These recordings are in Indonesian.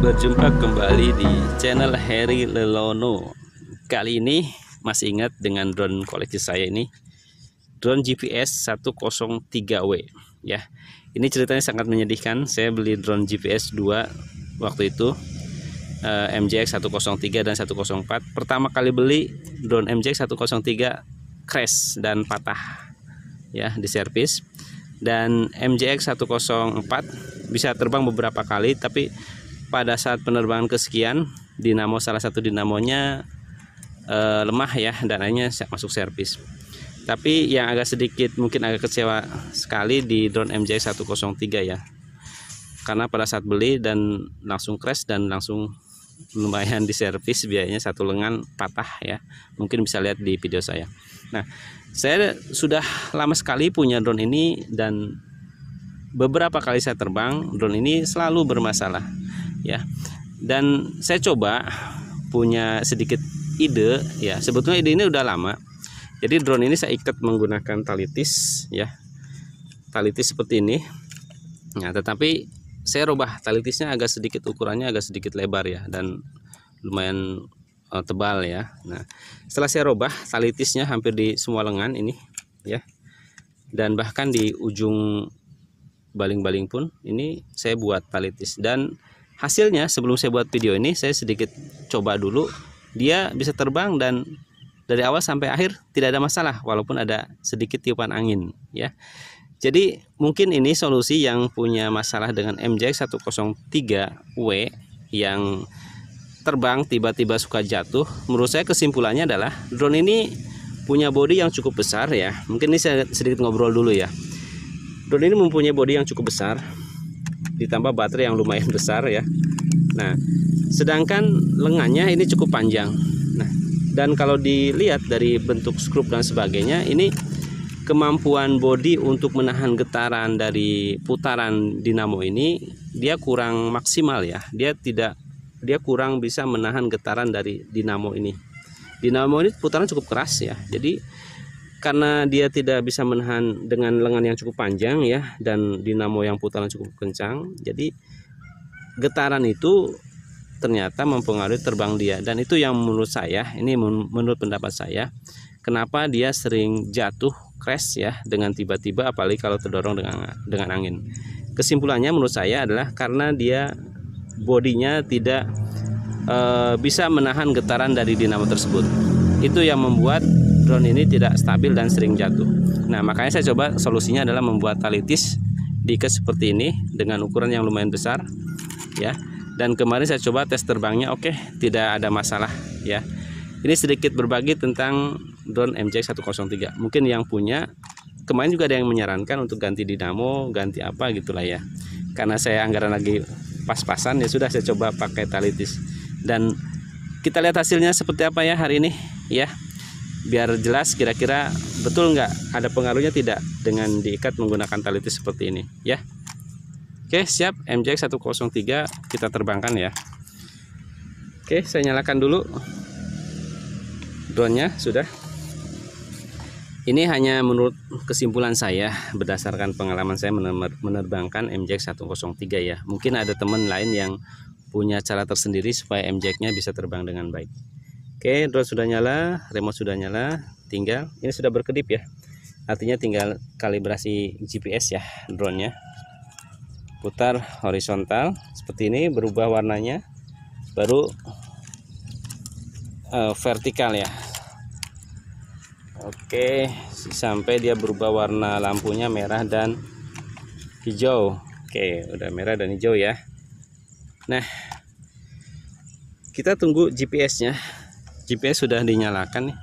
Berjumpa kembali di channel Heri Lelono. Kali ini masih ingat dengan drone koleksi saya ini, drone GPS 103W ya. Ini ceritanya sangat menyedihkan. Saya beli drone GPS 2 waktu itu, MJX 103 dan 104. Pertama kali beli drone MJX 103 crash dan patah ya di servis, dan MJX 104 bisa terbang beberapa kali, tapi pada saat penerbangan kesekian, salah satu dinamonya lemah ya, dan akhirnya masuk servis. Tapi yang mungkin agak kecewa sekali di drone MJX 103 ya, karena pada saat beli dan langsung crash dan langsung lumayan di servis, biayanya satu lengan patah ya. Mungkin bisa lihat di video saya. Nah, saya sudah lama sekali punya drone ini, dan beberapa kali saya terbang, drone ini selalu bermasalah ya. Dan saya coba punya sedikit ide ya. Sebetulnya ide ini udah lama. Jadi drone ini saya ikat menggunakan tali tis ya, tali tis seperti ini. Nah, tetapi saya rubah tali tisnya ukurannya agak sedikit lebar ya, dan lumayan tebal ya. Nah, setelah saya rubah tali tisnya hampir di semua lengan ini ya, dan bahkan di ujung baling-baling pun ini saya buat tali tis. Dan hasilnya, sebelum saya buat video ini, saya sedikit coba dulu, dia bisa terbang dan dari awal sampai akhir tidak ada masalah, walaupun ada sedikit tiupan angin ya. Jadi mungkin ini solusi yang punya masalah dengan MJX 103W yang terbang tiba-tiba suka jatuh. Menurut saya kesimpulannya adalah drone ini punya bodi yang cukup besar ya. Mungkin ini saya sedikit ngobrol dulu ya. Drone ini mempunyai bodi yang cukup besar, ditambah baterai yang lumayan besar ya. Nah, sedangkan lengannya ini cukup panjang. Nah, dan kalau dilihat dari bentuk skrup dan sebagainya, ini kemampuan bodi untuk menahan getaran dari putaran dinamo ini dia kurang maksimal ya. Dia kurang bisa menahan getaran dari dinamo ini. Dinamo ini putaran cukup keras ya. Jadi karena dia tidak bisa menahan dengan lengan yang cukup panjang ya, dan dinamo yang putaran cukup kencang, jadi getaran itu ternyata mempengaruhi terbang dia. Dan itu yang menurut saya, ini menurut pendapat saya, kenapa dia sering jatuh crash ya dengan tiba-tiba, apalagi kalau terdorong dengan angin. Kesimpulannya menurut saya adalah karena dia bodinya tidak bisa menahan getaran dari dinamo tersebut. Itu yang membuat drone ini tidak stabil dan sering jatuh. Nah, makanya saya coba solusinya adalah membuat tali tis diikat seperti ini dengan ukuran yang lumayan besar ya. Dan kemarin saya coba tes terbangnya, oke, tidak ada masalah ya. Ini sedikit berbagi tentang drone MJX 103. Mungkin yang punya, kemarin juga ada yang menyarankan untuk ganti dinamo, ganti apa gitulah ya. Karena saya anggaran lagi pas-pasan, ya sudah saya coba pakai tali tis. Dan kita lihat hasilnya seperti apa ya hari ini ya, biar jelas kira-kira betul nggak ada pengaruhnya tidak dengan diikat menggunakan tali tis seperti ini ya. Oke, siap. MJX 103 kita terbangkan ya. Oke, saya nyalakan dulu drone-nya. Sudah. Ini hanya menurut kesimpulan saya berdasarkan pengalaman saya menerbangkan MJX 103 ya. Mungkin ada teman lain yang punya cara tersendiri supaya MJX-nya bisa terbang dengan baik. Oke, drone sudah nyala, remote sudah nyala, tinggal ini sudah berkedip ya. Artinya tinggal kalibrasi GPS ya drone-nya. Putar horizontal seperti ini, berubah warnanya, baru vertikal ya. Oke, sampai dia berubah warna lampunya merah dan hijau. Oke, udah merah dan hijau ya. Nah, kita tunggu GPS-nya. GPS sudah dinyalakan nih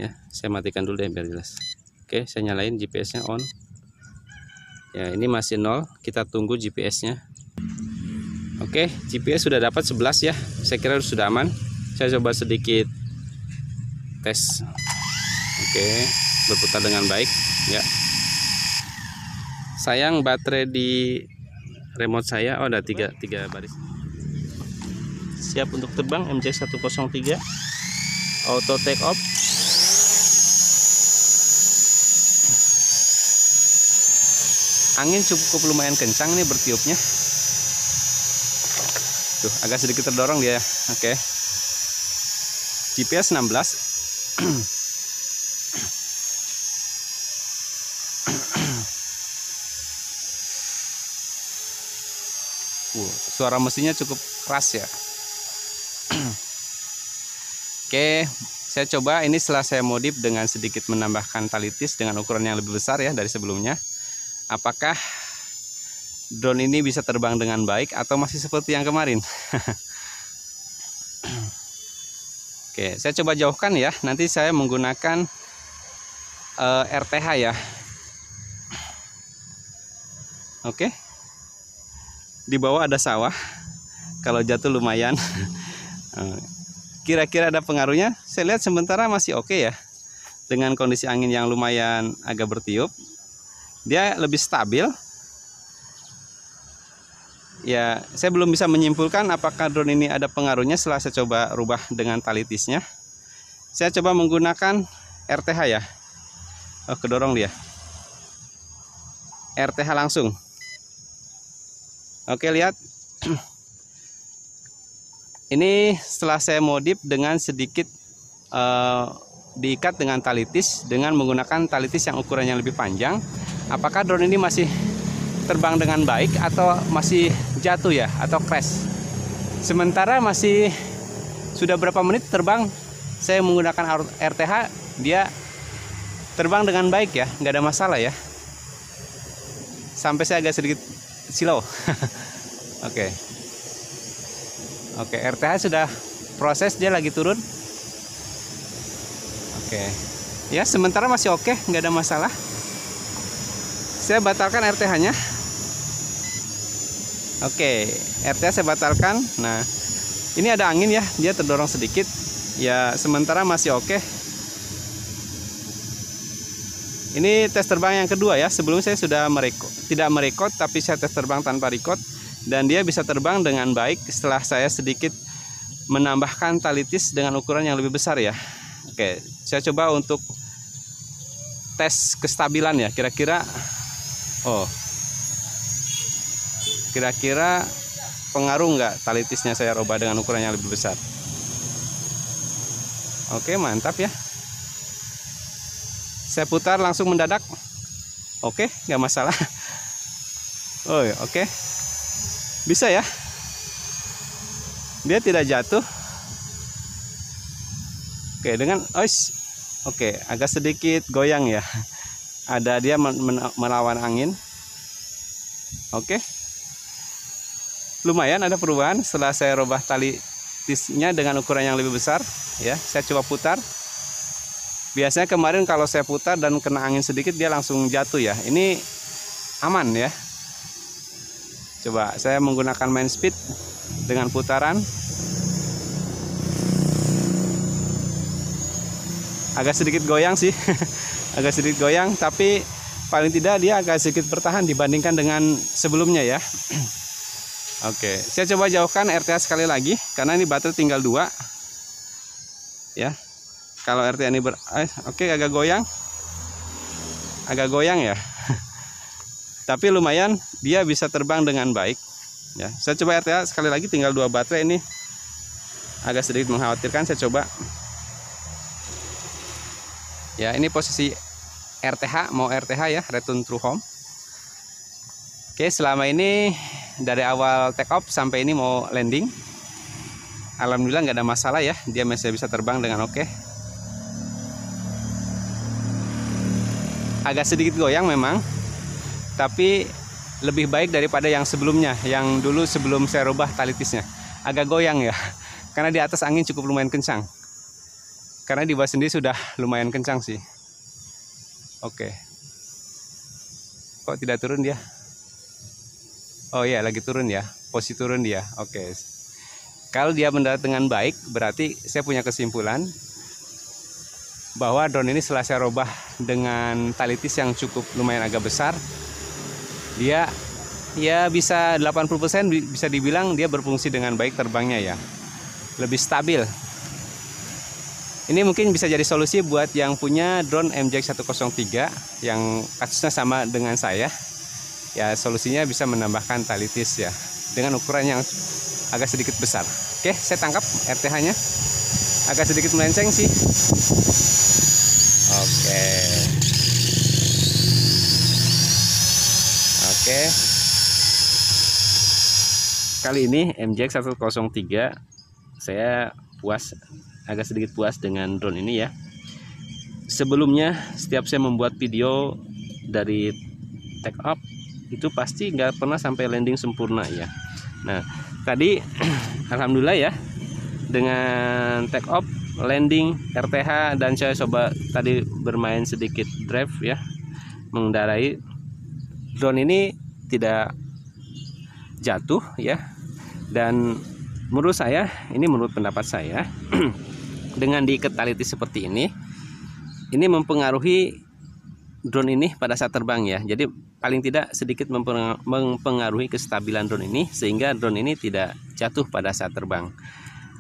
ya. Saya matikan dulu deh biar jelas. Oke, saya nyalain GPS-nya on ya. Ini masih 0, kita tunggu GPS-nya. Oke, GPS sudah dapat 11 ya. Saya kira sudah aman. Saya coba sedikit tes. Oke, berputar dengan baik ya. Sayang baterai di remote saya ada 3 baris. Siap untuk terbang MJX 103, auto take off. Angin cukup lumayan kencang nih bertiupnya. Tuh, agak sedikit terdorong dia. Oke. GPS 16. Suara mesinnya cukup keras ya. Oke, saya coba ini setelah saya modif dengan sedikit menambahkan tali tis dengan ukuran yang lebih besar ya dari sebelumnya. Apakah drone ini bisa terbang dengan baik atau masih seperti yang kemarin? Oke, saya coba jauhkan ya. Nanti saya menggunakan RTH ya. Oke. Di bawah ada sawah. Kalau jatuh lumayan. Kira-kira ada pengaruhnya? Saya lihat sementara masih oke ya. Dengan kondisi angin yang lumayan agak bertiup. Dia lebih stabil. Ya, saya belum bisa menyimpulkan apakah drone ini ada pengaruhnya setelah saya coba rubah dengan tali tisnya. Saya coba menggunakan RTH ya. Oh, kedorong dia. RTH langsung. Oke, lihat. Ini setelah saya modif dengan sedikit diikat dengan tali tis dengan menggunakan tali tis yang ukurannya lebih panjang. Apakah drone ini masih terbang dengan baik atau masih jatuh ya atau crash? Sementara masih sudah berapa menit terbang saya menggunakan RTH, dia terbang dengan baik ya, nggak ada masalah ya. Sampai saya agak sedikit silau. Oke. Oke, RTH sudah proses, dia lagi turun. Oke. Ya, sementara masih oke, nggak ada masalah. Saya batalkan RTH-nya. Oke, RTH saya batalkan. Nah, ini ada angin ya, dia terdorong sedikit. Ya, sementara masih oke. Ini tes terbang yang kedua ya. Sebelum saya sudah tidak merekod, tapi saya tes terbang tanpa record. Dan dia bisa terbang dengan baik setelah saya sedikit menambahkan tali tis dengan ukuran yang lebih besar ya. Oke, saya coba untuk tes kestabilan ya. Kira-kira kira-kira pengaruh nggak tali tisnya saya rubah dengan ukuran yang lebih besar. Oke, mantap ya. Saya putar langsung mendadak. Oke, nggak masalah. Oh, oke. Bisa ya. Dia tidak jatuh. Oke, dengan oke, agak sedikit goyang ya. Ada dia melawan angin. Oke. Lumayan ada perubahan setelah saya rubah tali tisnya dengan ukuran yang lebih besar ya. Saya coba putar. Biasanya kemarin kalau saya putar dan kena angin sedikit dia langsung jatuh ya. Ini aman ya. Coba saya menggunakan main speed dengan putaran. Agak sedikit goyang sih. Agak sedikit goyang, tapi paling tidak dia agak sedikit bertahan dibandingkan dengan sebelumnya ya. Oke, saya coba jauhkan RTH sekali lagi karena ini baterai tinggal 2 ya. Kalau RTH ini oke, agak goyang ya. Tapi lumayan dia bisa terbang dengan baik ya. Saya coba RTH sekali lagi, tinggal 2 baterai. Ini agak sedikit mengkhawatirkan. Saya coba ya, ini posisi RTH, mau RTH ya, return to home. Oke, selama ini dari awal take off sampai ini mau landing, alhamdulillah nggak ada masalah ya, dia masih bisa terbang dengan oke. Agak sedikit goyang memang, tapi lebih baik daripada yang sebelumnya, yang dulu sebelum saya rubah tali tisnya. Agak goyang ya, karena di atas angin cukup lumayan kencang. Karena di bawah sendiri sudah lumayan kencang sih. Oke. Kok tidak turun dia? Oh iya, lagi turun ya. Posisi turun dia. Oke. Kalau dia mendarat dengan baik, berarti saya punya kesimpulan bahwa drone ini setelah saya rubah dengan tali tis yang cukup lumayan agak besar, dia ya bisa 80% bisa dibilang dia berfungsi dengan baik terbangnya ya. Lebih stabil. Ini mungkin bisa jadi solusi buat yang punya drone MJX103 yang kasusnya sama dengan saya. Ya, solusinya bisa menambahkan tali tis ya dengan ukuran yang agak sedikit besar. Oke, saya tangkap RTH-nya agak sedikit melenceng sih. Oke. Oke. Kali ini MJX 103 saya agak sedikit puas dengan drone ini ya. Sebelumnya setiap saya membuat video dari take off itu pasti nggak pernah sampai landing sempurna ya. Nah tadi alhamdulillah ya, dengan take off, landing, RTH, dan saya coba tadi bermain sedikit drive ya, mengendarai drone ini tidak jatuh ya. Dan menurut saya, ini menurut pendapat saya, dengan diikat tali seperti ini mempengaruhi drone ini pada saat terbang ya. Jadi paling tidak sedikit mempengaruhi kestabilan drone ini, sehingga drone ini tidak jatuh pada saat terbang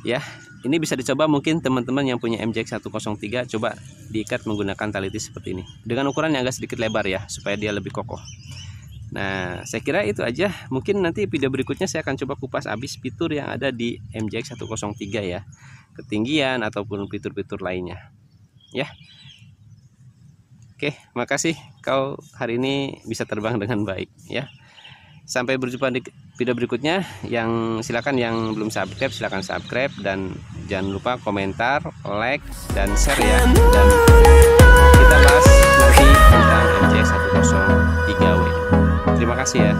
ya. Ini bisa dicoba, mungkin teman-teman yang punya MJX 103 coba diikat menggunakan tali seperti ini dengan ukuran yang agak sedikit lebar ya, supaya dia lebih kokoh. Nah saya kira itu aja. Mungkin nanti video berikutnya saya akan coba kupas habis fitur yang ada di MJX 103 ya, ketinggian ataupun fitur-fitur lainnya ya. Oke, makasih kau hari ini bisa terbang dengan baik ya. Sampai berjumpa di video berikutnya. Yang silakan yang belum subscribe silakan subscribe, dan jangan lupa komentar, like, dan share ya. Dan kita bahas nanti tentang MJX 103W. Terima kasih ya.